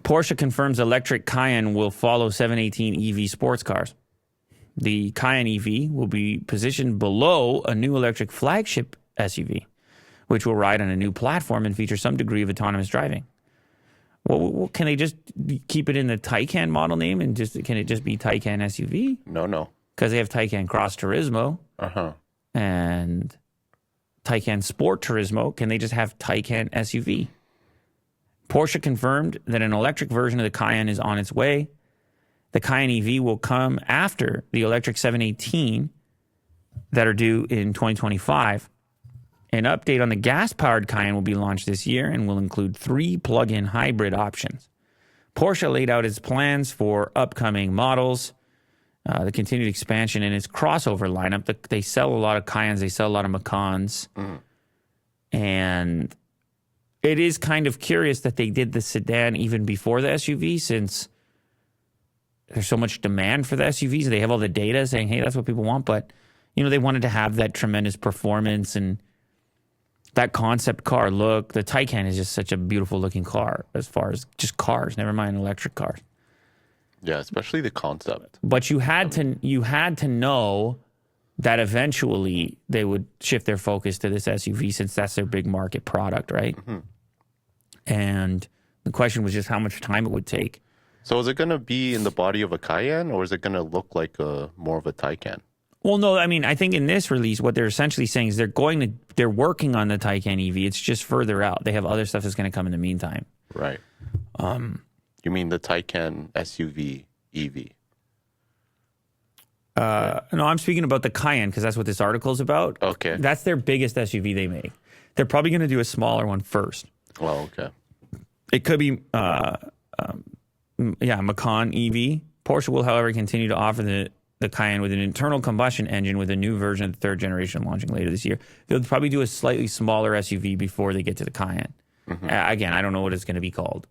Porsche confirms electric Cayenne will follow 718 EV sports cars. The Cayenne EV will be positioned below a new electric flagship SUV, which will ride on a new platform and feature some degree of autonomous driving. Well, can they just keep it in the Taycan model name and can it just be Taycan SUV? No. Because they have Taycan Cross Turismo and Taycan Sport Turismo. Can they just have Taycan SUV? Porsche confirmed that an electric version of the Cayenne is on its way. The Cayenne EV will come after the electric 718 that are due in 2025. An update on the gas-powered Cayenne will be launched this year and will include 3 plug-in hybrid options. Porsche laid out its plans for upcoming models, the continued expansion in its crossover lineup. They sell a lot of Cayennes, they sell a lot of Macans, and it is kind of curious that they did the sedan even before the SUV, since there's so much demand for the SUVs. They have all the data saying, hey, that's what people want, but they wanted to have that tremendous performance and that concept car look. The Taycan is just such a beautiful looking car as far as just cars, never mind electric cars. Yeah, especially the concept. But you had to know that eventually they would shift their focus to this SUV, since that's their big market product, right? And the question was just how much time it would take. So is it going to be in the body of a Cayenne, or is it going to look like more of a Taycan? Well, no, I mean, I think in this release, what they're essentially saying is they're working on the Taycan EV. It's just further out. They have other stuff that's going to come in the meantime. Right. You mean the Taycan SUV EV? No, I'm speaking about the Cayenne, because that's what this article is about. Okay. That's their biggest SUV they make. They're probably going to do a smaller one first. Well, okay. It could be, Macan EV. Porsche will, however, continue to offer the Cayenne with an internal combustion engine with a new version of the 3rd generation launching later this year. They'll probably do a slightly smaller SUV before they get to the Cayenne. Again, I don't know what it's going to be called.